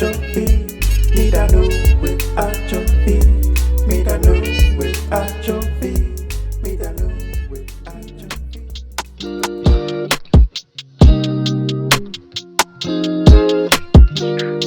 your feet. Me da know without your feet. Me da know without your feet. Me da know without your feet.